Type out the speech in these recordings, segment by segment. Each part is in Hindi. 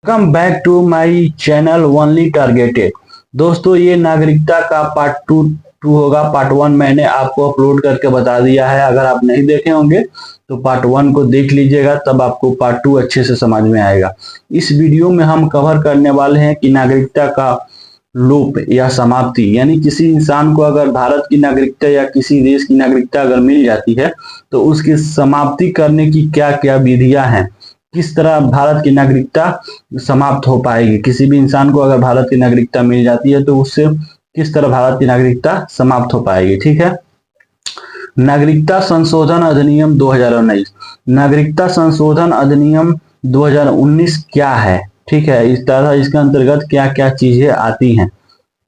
Welcome back to my channel only targeted. दोस्तों, ये नागरिकता का पार्ट 2 होगा। पार्ट 1 मैंने आपको अपलोड करके बता दिया है। अगर आप नहीं देखे होंगे तो पार्ट 1 को देख लीजिएगा, तब आपको पार्ट 2 अच्छे से समझ में आएगा। इस वीडियो में हम कवर करने वाले हैं कि नागरिकता का लोप या समाप्ति, यानी किसी इंसान को अगर भारत की नागरिकता या किसी देश की नागरिकता अगर मिल जाती है तो उसकी समाप्ति करने की क्या क्या विधियां हैं, किस तरह भारत की नागरिकता समाप्त हो पाएगी। किसी भी इंसान को अगर भारत की नागरिकता मिल जाती है तो उससे किस तरह भारत की नागरिकता समाप्त हो पाएगी। ठीक है। नागरिकता संशोधन अधिनियम 2019। नागरिकता संशोधन अधिनियम 2019 क्या है? ठीक है, इस तरह इसके अंतर्गत क्या क्या चीजें आती हैं।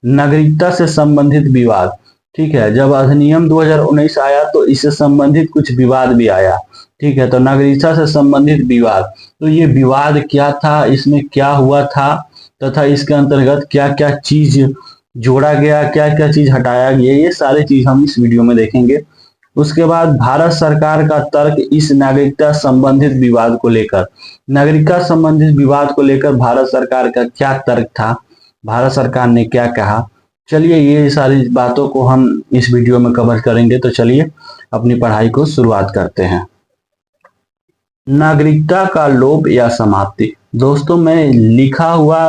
नागरिकता से संबंधित विवाद। ठीक है, जब अधिनियम 2019 आया तो इससे संबंधित कुछ विवाद भी आया। ठीक है, तो नागरिकता से संबंधित विवाद, तो ये विवाद क्या था, इसमें क्या हुआ था तथा इसके अंतर्गत क्या क्या चीज जोड़ा गया, क्या क्या चीज हटाया गया, ये सारी चीज हम इस वीडियो में देखेंगे। उसके बाद भारत सरकार का तर्क इस नागरिकता संबंधित विवाद को लेकर। नागरिकता संबंधित विवाद को लेकर भारत सरकार का क्या तर्क था, भारत सरकार ने क्या कहा। चलिए, ये सारी बातों को हम इस वीडियो में कवर करेंगे। तो चलिए अपनी पढ़ाई को शुरुआत करते हैं। नागरिकता का लोप या समाप्ति। दोस्तों, मैं लिखा हुआ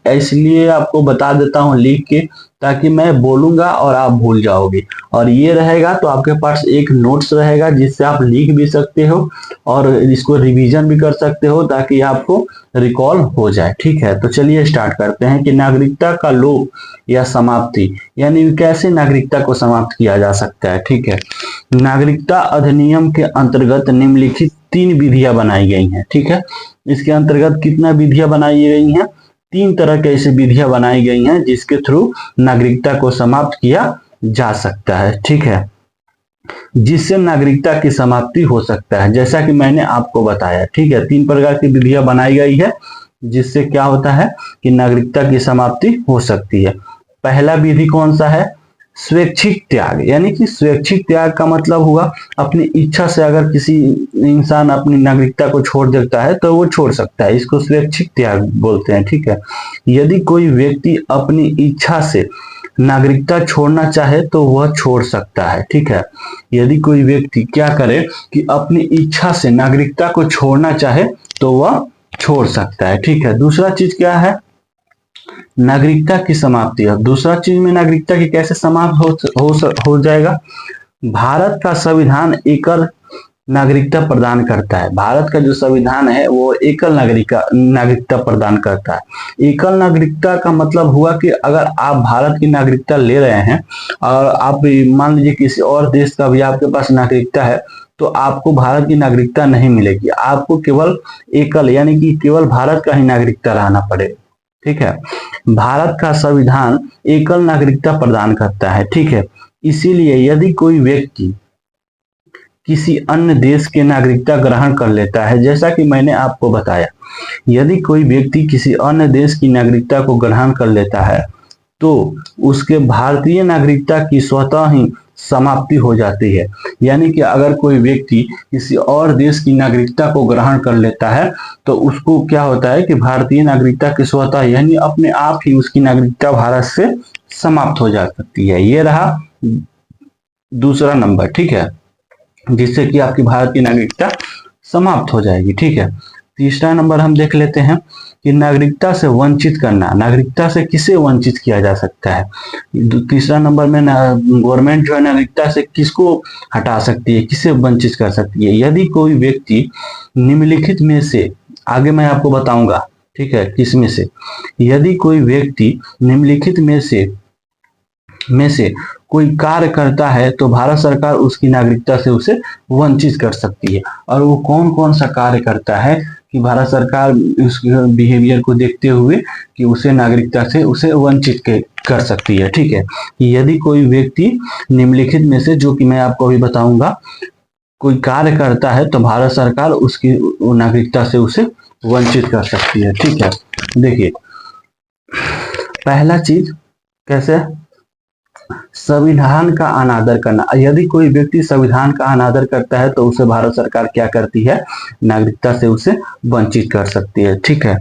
इसलिए आपको बता देता हूं लिख के, ताकि मैं बोलूंगा और आप भूल जाओगे। और ये रहेगा तो आपके पास एक नोट्स रहेगा जिससे आप लिख भी सकते हो और इसको रिवीजन भी कर सकते हो, ताकि आपको रिकॉल हो जाए। ठीक है, तो चलिए स्टार्ट करते हैं कि नागरिकता का लोप या समाप्ति, यानी कैसे नागरिकता को समाप्त किया जा सकता है। ठीक है, नागरिकता अधिनियम के अंतर्गत निम्नलिखित 3 विधियां बनाई गई हैं। ठीक है, इसके अंतर्गत कितना विधियां बनाई गई हैं? 3 तरह के ऐसी विधियां बनाई गई हैं जिसके थ्रू नागरिकता को समाप्त किया जा सकता है। ठीक है, जिससे नागरिकता की समाप्ति हो सकता है, जैसा कि मैंने आपको बताया। ठीक है, 3 प्रकार की विधियां बनाई गई है जिससे क्या होता है कि नागरिकता की समाप्ति हो सकती है। पहला विधि कौन सा है? स्वैच्छिक त्याग। यानी कि स्वैच्छिक त्याग का मतलब हुआ अपनी इच्छा से अगर किसी इंसान अपनी नागरिकता को छोड़ देता है तो वो छोड़ सकता है, इसको स्वैच्छिक त्याग बोलते हैं। ठीक है, यदि कोई व्यक्ति अपनी इच्छा से नागरिकता छोड़ना चाहे तो वह छोड़ सकता है। ठीक है, यदि कोई व्यक्ति क्या करे कि अपनी इच्छा से नागरिकता को छोड़ना चाहे तो वह छोड़ सकता है। ठीक है, दूसरा चीज क्या है? नागरिकता की समाप्ति। अब दूसरा चीज में नागरिकता की कैसे समाप्त हो जाएगा? भारत का संविधान एकल नागरिकता प्रदान करता है। भारत का जो संविधान है वो एकल नागरिकता प्रदान करता है। एकल नागरिकता का मतलब हुआ कि अगर आप भारत की नागरिकता ले रहे हैं और आप मान लीजिए किसी और देश का भी आपके पास नागरिकता है, तो आपको भारत की नागरिकता नहीं मिलेगी। आपको केवल एकल यानी कि केवल भारत का ही नागरिकता रहना पड़ेगा। ठीक है, भारत का संविधान एकल नागरिकता प्रदान करता है। ठीक है, इसीलिए यदि कोई व्यक्ति किसी अन्य देश की नागरिकता ग्रहण कर लेता है, जैसा कि मैंने आपको बताया, यदि कोई व्यक्ति किसी अन्य देश की नागरिकता को ग्रहण कर लेता है तो उसके भारतीय नागरिकता की स्वतः ही समाप्ति हो जाती है। यानी कि अगर कोई व्यक्ति किसी और देश की नागरिकता को ग्रहण कर लेता है तो उसको क्या होता है कि भारतीय नागरिकता की स्वतः यानी अपने आप ही उसकी नागरिकता भारत से समाप्त हो जा सकती है। ये रहा दूसरा नंबर। ठीक है, जिससे कि आपकी भारत की नागरिकता समाप्त हो जाएगी। ठीक है, तीसरा नंबर हम देख लेते हैं कि नागरिकता से वंचित करना। नागरिकता से किसे वंचित किया जा सकता है? तीसरा नंबर में गवर्नमेंट जो है नागरिकता से किसको हटा सकती है, किसे वंचित कर सकती है? यदि कोई व्यक्ति निम्नलिखित में से, आगे मैं आपको बताऊंगा, ठीक है, किसमें से, यदि कोई व्यक्ति निम्नलिखित में से कोई कार्य करता है तो भारत सरकार उसकी नागरिकता से उसे वंचित कर सकती है। और वो कौन कौन सा कार्य करता है कि भारत सरकार उसके बिहेवियर को देखते हुए कि उसे नागरिकता से उसे वंचित कर सकती है। ठीक है, यदि कोई व्यक्ति निम्नलिखित में से, जो कि मैं आपको अभी बताऊंगा, कोई कार्य करता है तो भारत सरकार उसकी नागरिकता से उसे वंचित कर सकती है। ठीक है, देखिए पहला चीज कैसे, संविधान का अनादर करना। यदि कोई व्यक्ति संविधान का अनादर करता है तो उसे भारत सरकार क्या करती है, नागरिकता से उसे वंचित कर सकती है। ठीक है।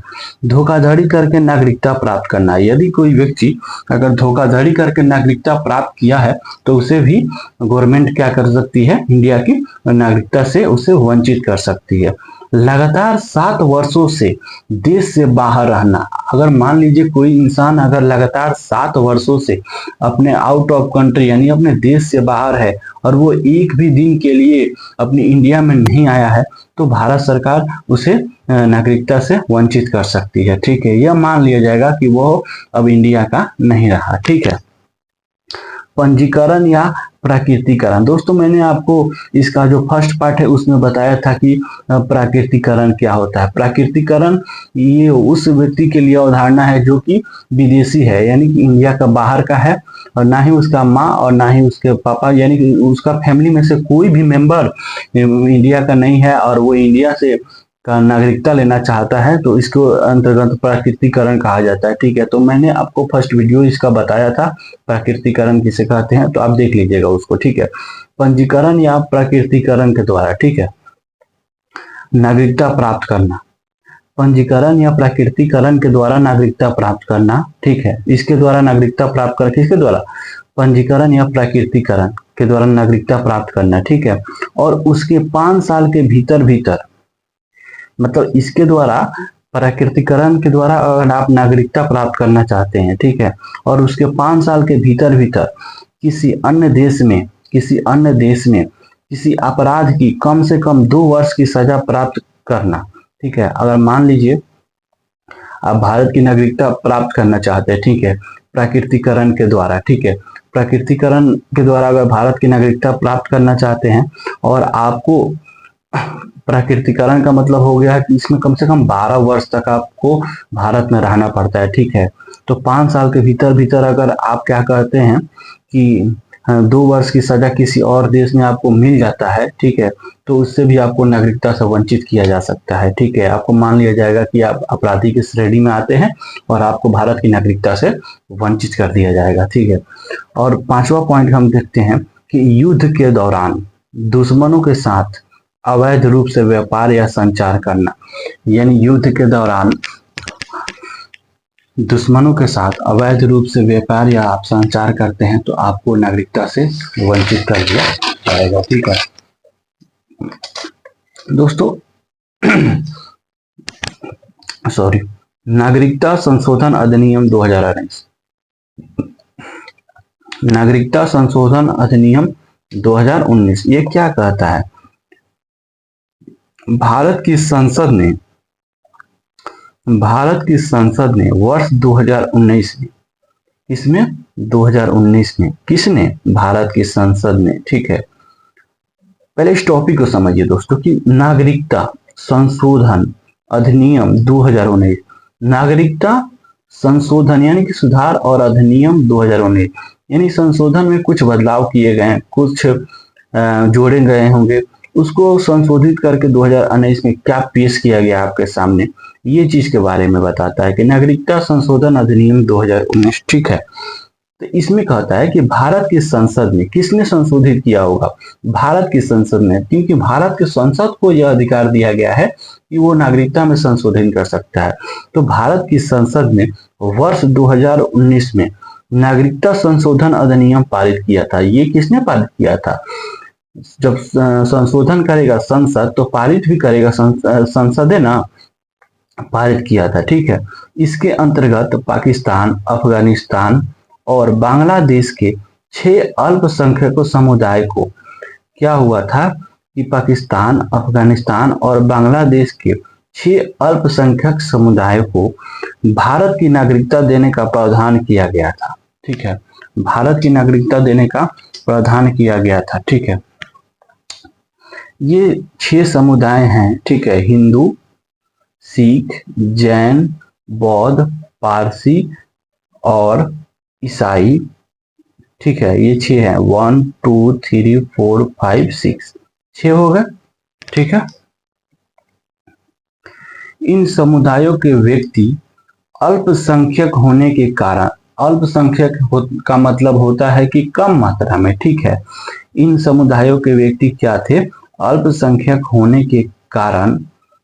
धोखाधड़ी करके नागरिकता प्राप्त करना। यदि कोई व्यक्ति अगर धोखाधड़ी करके नागरिकता प्राप्त किया है तो उसे भी गवर्नमेंट क्या कर सकती है, इंडिया की नागरिकता से उसे वंचित कर सकती है। लगातार 7 वर्षों से देश से बाहर रहना। अगर मान लीजिए कोई इंसान अगर लगातार 7 वर्षों से अपने आउट ऑफ कंट्री यानी अपने देश से बाहर है और वो एक भी दिन के लिए अपनी इंडिया में नहीं आया है तो भारत सरकार उसे नागरिकता से वंचित कर सकती है। ठीक है। यह मान लिया जाएगा कि वो अब इंडिया का नहीं रहा। ठीक है। पंजीकरण या प्राकृतिकरण। दोस्तों मैंने आपको इसका जो फर्स्ट पार्ट है उसमें बताया था कि प्राकृतिकरण क्या होता है। प्राकृतिकरण ये उस व्यक्ति के लिए अवधारणा है जो कि विदेशी है, यानी कि इंडिया का बाहर का है और ना ही उसका माँ और ना ही उसके पापा, यानी कि उसका फैमिली में से कोई भी मेंबर इंडिया का नहीं है और वो इंडिया से का नागरिकता लेना चाहता है तो इसको अंतर्गत प्राकृतिकरण कहा जाता है। ठीक है। तो मैंने आपको फर्स्ट वीडियो इसका बताया था प्राकृतिकरण किसे कहते हैं, तो आप देख लीजिएगा उसको। ठीक है। पंजीकरण या प्राकृतिकरण के द्वारा, ठीक है, नागरिकता प्राप्त करना। पंजीकरण या प्राकृतिकरण के द्वारा नागरिकता प्राप्त करना। ठीक है। इसके द्वारा नागरिकता प्राप्त कर किसके द्वारा, पंजीकरण या प्राकृतिकरण के द्वारा नागरिकता प्राप्त करना। ठीक है। और उसके 5 साल के भीतर भीतर, मतलब इसके द्वारा प्राकृतिकरण के द्वारा अगर आप नागरिकता प्राप्त करना चाहते हैं, ठीक है, और उसके 5 साल के भीतर भीतर किसी अन्य देश में किसी अपराध की कम से कम 2 वर्ष की सजा प्राप्त करना। ठीक है। अगर मान लीजिए आप भारत की नागरिकता प्राप्त करना चाहते हैं, ठीक है, प्राकृतिकरण के द्वारा, ठीक है, प्राकृतिकरण के द्वारा अगर भारत की नागरिकता प्राप्त करना चाहते हैं और आपको प्राकृतिकरण का मतलब हो गया कि इसमें कम से कम 12 वर्ष तक आपको भारत में रहना पड़ता है। ठीक है। तो 5 साल के भीतर भीतर अगर आप क्या कहते हैं कि 2 वर्ष की सजा किसी और देश में आपको मिल जाता है, ठीक है, तो उससे भी आपको नागरिकता से वंचित किया जा सकता है। ठीक है। आपको मान लिया जाएगा कि आप अपराधी की श्रेणी में आते हैं और आपको भारत की नागरिकता से वंचित कर दिया जाएगा। ठीक है। और 5वां पॉइंट हम देखते हैं कि युद्ध के दौरान दुश्मनों के साथ अवैध रूप से व्यापार या संचार करना। यानी युद्ध के दौरान दुश्मनों के साथ अवैध रूप से व्यापार या आप संचार करते हैं तो आपको नागरिकता से वंचित कर दिया जाएगा। ठीक है दोस्तों, सॉरी, नागरिकता संशोधन अधिनियम 2019। नागरिकता संशोधन अधिनियम 2019 ये क्या कहता है, भारत की संसद ने वर्ष 2019 में, इसमें 2019 में किसने, भारत की संसद ने, ठीक है। पहले इस टॉपिक को समझिए दोस्तों कि नागरिकता संशोधन अधिनियम 2019, नागरिकता संशोधन यानी कि सुधार और अधिनियम 2019 यानी संशोधन में कुछ बदलाव किए गए हैं, कुछ जोड़े गए होंगे, उसको संशोधित करके 2019 में क्या पेश किया गया आपके सामने, ये चीज के बारे में बताता है कि नागरिकता संशोधन अधिनियम 2019। ठीक है। तो इसमें कहता है कि भारत की संसद ने, किसने संशोधित किया होगा, भारत की संसद ने, क्योंकि भारत की संसद को यह अधिकार दिया गया है कि वो नागरिकता में संशोधन कर सकता है। तो भारत की संसद ने वर्ष 2019 में नागरिकता संशोधन अधिनियम पारित किया था। ये किसने पारित किया था, जब संशोधन करेगा संसद तो पारित भी करेगा संसद है ना, पारित किया था। ठीक है। इसके अंतर्गत पाकिस्तान, अफगानिस्तान और बांग्लादेश के 6 अल्पसंख्यक समुदाय को क्या हुआ था कि पाकिस्तान, अफगानिस्तान और बांग्लादेश के 6 अल्पसंख्यक समुदाय को भारत की नागरिकता देने का प्रावधान किया गया था। ठीक है। भारत की नागरिकता देने का प्रावधान किया गया था। ठीक है। ये 6 समुदाय हैं। ठीक है। हिंदू, सिख, जैन, बौद्ध, पारसी और ईसाई। ठीक है। ये 6 हैं, 1 2 3 4 5 6, 6 हो गए। ठीक है। इन समुदायों के व्यक्ति अल्पसंख्यक होने के कारण का मतलब होता है कि कम मात्रा में, ठीक है। इन समुदायों के व्यक्ति क्या थे, अल्पसंख्यक होने के कारण,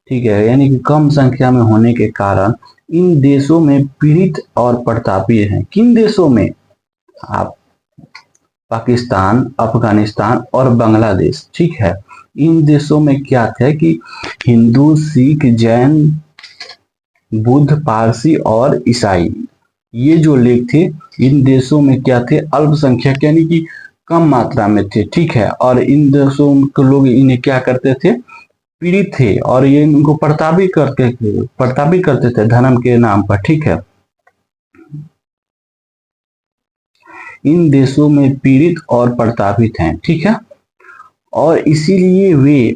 ठीक है, यानी कि कम संख्या में होने के कारण इन देशों में पीड़ित और प्रतापी हैं। किन देशों में, आप पाकिस्तान, अफगानिस्तान और बांग्लादेश, ठीक है। इन देशों में क्या थे कि हिंदू, सिख, जैन, बुद्ध, पारसी और ईसाई, ये जो लोग थे इन देशों में क्या थे, अल्पसंख्यक यानी कि कम मात्रा में थे, ठीक है। और इन देशों के लोग इन्हें क्या करते थे, पीड़ित थे, और ये इनको प्रताड़ित करते थे धर्म के नाम पर, ठीक है। इन देशों में पीड़ित और प्रताड़ित हैं, ठीक है। और इसीलिए वे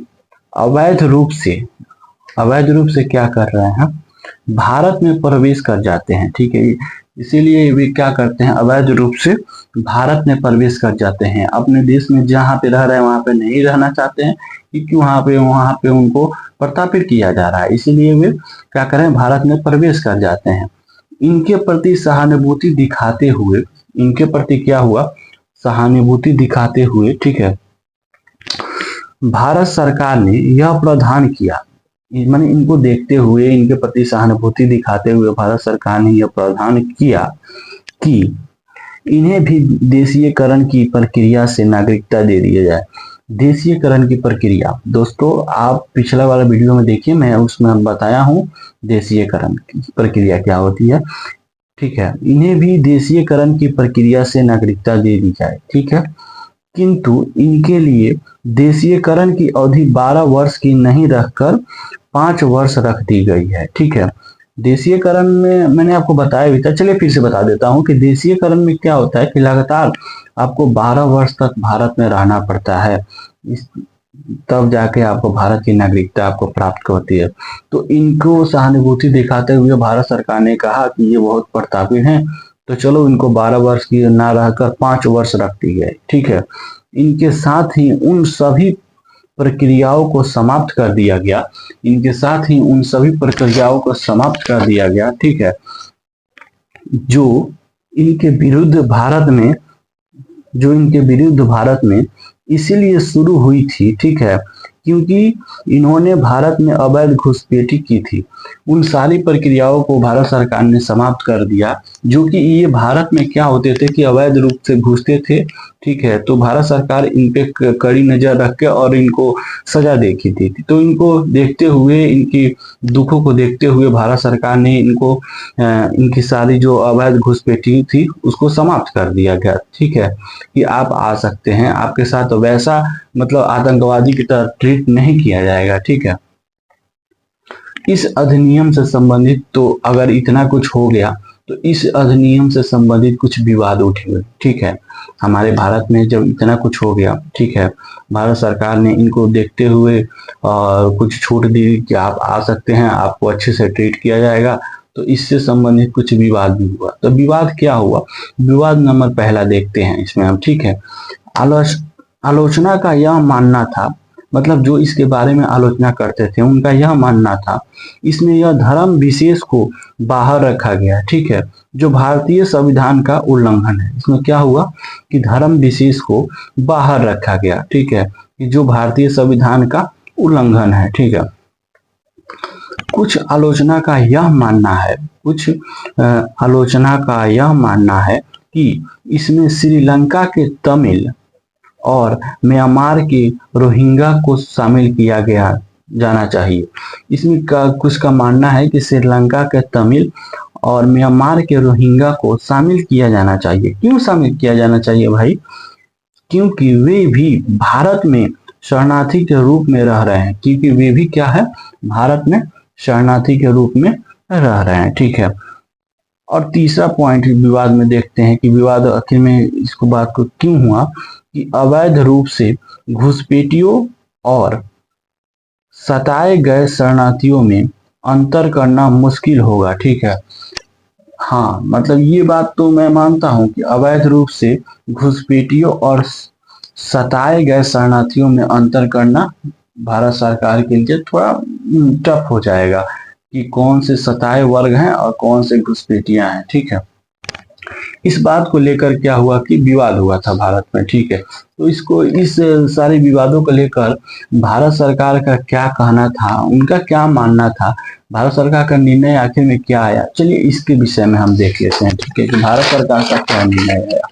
अवैध रूप से क्या कर रहे हैं, भारत में प्रवेश कर जाते हैं, ठीक है। इसीलिए वे क्या करते हैं, अवैध रूप से भारत में प्रवेश कर जाते हैं। अपने देश में जहाँ पे रह रहे हैं वहां पे नहीं रहना चाहते हैं, क्योंकि वहां पे उनको प्रताड़ित किया जा रहा है। इसीलिए वे क्या करें, भारत में प्रवेश कर जाते हैं। इनके प्रति सहानुभूति दिखाते हुए, इनके प्रति क्या हुआ, सहानुभूति दिखाते हुए, ठीक है, भारत सरकार ने यह प्रावधान किया, माने इनको देखते हुए, इनके प्रति सहानुभूति दिखाते हुए भारत सरकार ने यह प्रावधान किया कि इन्हें भी देशीयकरण की प्रक्रिया से नागरिकता दे दी जाए। देशीयकरण की प्रक्रिया, दोस्तों आप पिछला वाला वीडियो में देखिए, मैं उसमें बताया हूँ देशीयकरण की प्रक्रिया क्या होती है, ठीक है। इन्हें भी देशीयकरण की प्रक्रिया से नागरिकता दे दी जाए, ठीक है। किंतु इनके लिए देशीयकरण की अवधि 12 वर्ष की नहीं रखकर 5 वर्ष रख दी गई है, ठीक है। देशीयकरण में मैंने आपको बताया भी था, चलिए फिर से बता देता हूँ कि देशीयकरण में क्या होता है कि लगातार आपको 12 वर्ष तक भारत में रहना पड़ता है, तब जाके आपको भारत की नागरिकता आपको प्राप्त होती है। तो इनको सहानुभूति दिखाते हुए भारत सरकार ने कहा कि ये बहुत प्रतापी हैं, तो चलो इनको 12 वर्ष की ना रहकर 5 वर्ष रख दी गई, ठीक है। इनके साथ ही उन सभी प्रक्रियाओं को समाप्त कर दिया गया, ठीक है, जो इनके विरुद्ध भारत में इसीलिए शुरू हुई थी, ठीक है, क्योंकि इन्होंने भारत में अवैध घुसपैठी की थी। उन सारी प्रक्रियाओं को भारत सरकार ने समाप्त कर दिया, जो कि ये भारत में क्या होते थे कि अवैध रूप से घुसते थे, ठीक है। तो भारत सरकार इन पे कड़ी नजर रख के और इनको सजा देखी थी। तो इनको देखते हुए, इनकी दुखों को देखते हुए भारत सरकार ने इनकी सारी जो अवैध घुसपैठी थी उसको समाप्त कर दिया गया, ठीक है, कि आप आ सकते हैं, आपके साथ वैसा मतलब आतंकवादी की तरह ट्रीट नहीं किया जाएगा, ठीक है। इस अधिनियम से संबंधित, तो अगर इतना कुछ हो गया तो इस अधिनियम से संबंधित कुछ विवाद उठे हुए, ठीक है। हमारे भारत में जब इतना कुछ हो गया, ठीक है, भारत सरकार ने इनको देखते हुए कुछ छूट दी कि आप आ सकते हैं, आपको अच्छे से ट्रीट किया जाएगा। तो इससे संबंधित कुछ विवाद भी हुआ। तो विवाद क्या हुआ, विवाद नंबर पहला देखते हैं इसमें हम, ठीक है। आलोचना का यह मानना था, मतलब जो इसके बारे में आलोचना करते थे उनका यह मानना था, इसमें यह धर्म विशेष को बाहर रखा गया, ठीक है, जो भारतीय संविधान का उल्लंघन है। इसमें क्या हुआ कि धर्म विशेष को बाहर रखा गया, ठीक है, कि जो भारतीय संविधान का उल्लंघन है, ठीक है। कुछ आलोचना का यह मानना है कि इसमें श्रीलंका के तमिल और म्यांमार के रोहिंग्या को शामिल किया जाना चाहिए। इसमें कुछ का मानना है कि श्रीलंका के तमिल और म्यांमार के रोहिंग्या को शामिल किया जाना चाहिए। क्यों शामिल किया जाना चाहिए भाई? क्योंकि वे भी भारत में शरणार्थी के रूप में रह रहे हैं, क्योंकि वे भी क्या है, भारत में शरणार्थी के रूप में रह रहे हैं, ठीक है। और तीसरा पॉइंट विवाद में देखते हैं कि विवाद आखिर में इसको बात को क्यों हुआ कि अवैध रूप से घुसपैठियों और सताए गए शरणार्थियों में अंतर करना मुश्किल होगा, ठीक है। हाँ, मतलब ये बात तो मैं मानता हूं कि अवैध रूप से घुसपैठियों और सताए गए शरणार्थियों में अंतर करना भारत सरकार के लिए थोड़ा टफ हो जाएगा कि कौन से सताए वर्ग हैं और कौन से घुसपैठियां हैं, ठीक है। इस बात को लेकर क्या हुआ कि विवाद हुआ था भारत में, ठीक है। तो इस सारे विवादों को लेकर भारत सरकार का क्या कहना था, उनका क्या मानना था, भारत सरकार का निर्णय आखिर में क्या आया, चलिए इसके विषय में हम देख लेते हैं, ठीक है, कि भारत सरकार का क्या निर्णय आया।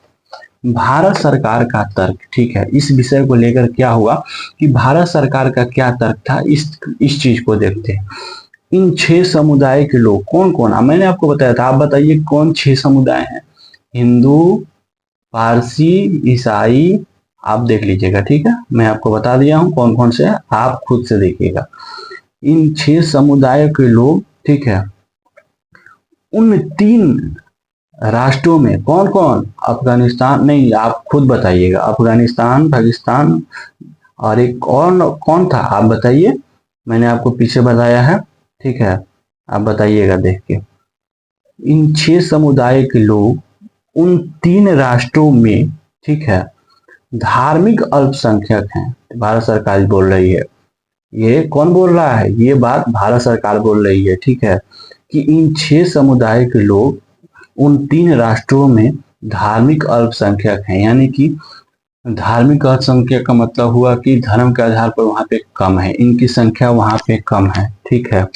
भारत सरकार का तर्क, ठीक है, इस विषय को लेकर क्या हुआ कि भारत सरकार का क्या तर्क था, इस चीज को देखते हैं। इन 6 समुदाय के लोग कौन कौन, मैंने आपको बताया था, आप बताइए कौन 6 समुदाय हैं। हिंदू, पारसी, ईसाई, आप देख लीजिएगा, ठीक है, मैं आपको बता दिया हूं कौन कौन से, आप खुद से देखिएगा। इन 6 समुदाय के लोग, ठीक है, उन 3 राष्ट्रों में कौन कौन, अफगानिस्तान, नहीं आप खुद बताइएगा, अफगानिस्तान, पाकिस्तान और एक और कौन था आप बताइए, मैंने आपको पीछे बताया है, ठीक है, आप बताइएगा देख के। इन 6 समुदाय के लोग उन 3 राष्ट्रों में, ठीक है, धार्मिक अल्पसंख्यक हैं। भारत सरकार बोल रही है, ये कौन बोल रहा है, ये बात भारत सरकार बोल रही है, ठीक है, कि इन 6 समुदाय के लोग उन 3 राष्ट्रों में धार्मिक अल्पसंख्यक हैं। यानी कि धार्मिक अल्पसंख्यक का मतलब हुआ कि धर्म के आधार पर वहां पे कम है, इनकी संख्या वहां पे कम है, ठीक है।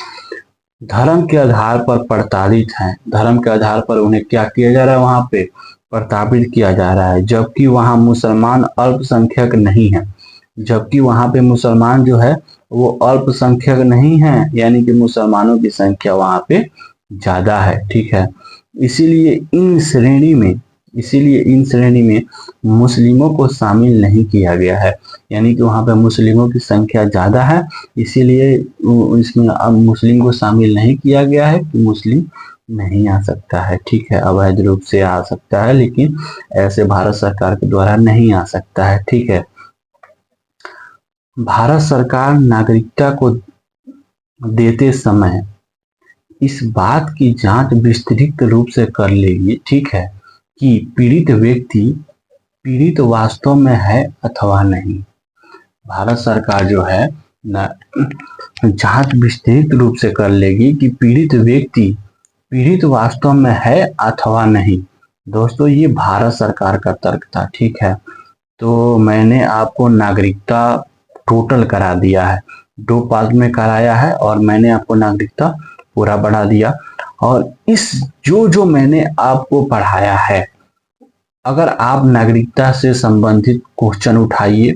धर्म के आधार पर प्रताड़ित हैं, धर्म के आधार पर उन्हें क्या किया जा रहा है, वहां पे प्रताड़ित किया जा रहा है, जबकि वहां मुसलमान अल्पसंख्यक नहीं है, जबकि वहां पे मुसलमान जो है वो अल्पसंख्यक नहीं है, यानी कि मुसलमानों की संख्या वहां पे ज्यादा है, ठीक है। इसीलिए इन श्रेणी में मुस्लिमों को शामिल नहीं किया गया है, यानी कि वहां पे मुस्लिमों की संख्या ज्यादा है, इसीलिए इसमें अब मुस्लिम को शामिल नहीं किया गया है कि मुस्लिम नहीं आ सकता है, ठीक है, अवैध रूप से आ सकता है, लेकिन ऐसे भारत सरकार के द्वारा नहीं आ सकता है, ठीक है। भारत सरकार नागरिकता को देते समय इस बात की जांच विस्तृत रूप से कर लेगी, ठीक है, कि पीड़ित वास्तव में है अथवा नहीं। भारत सरकार जो है जांच विस्तृत रूप से कर लेगी कि पीड़ित वास्तव में है अथवा नहीं। दोस्तों ये भारत सरकार का तर्क था, ठीक है। तो मैंने आपको नागरिकता टोटल करा दिया है, 2 पार्ट में कराया है, और मैंने आपको नागरिकता पूरा बढ़ा दिया। और इस जो मैंने आपको पढ़ाया है, अगर आप नागरिकता से संबंधित क्वेश्चन उठाइए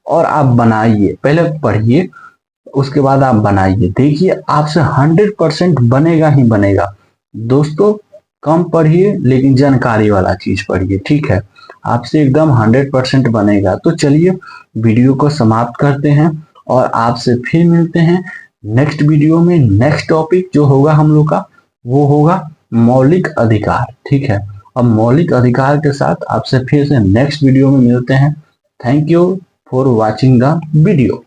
और आप बनाइए, पहले पढ़िए उसके बाद आप बनाइए, देखिए आपसे 100% बनेगा ही बनेगा। दोस्तों कम पढ़िए लेकिन जानकारी वाला चीज पढ़िए, ठीक है, आपसे एकदम 100% बनेगा। तो चलिए वीडियो को समाप्त करते हैं और आपसे फिर मिलते हैं नेक्स्ट वीडियो में। नेक्स्ट टॉपिक जो होगा हम लोग का वो होगा मौलिक अधिकार, ठीक है। अब मौलिक अधिकार के साथ आपसे फिर से नेक्स्ट वीडियो में मिलते हैं। Thank you for watching the video.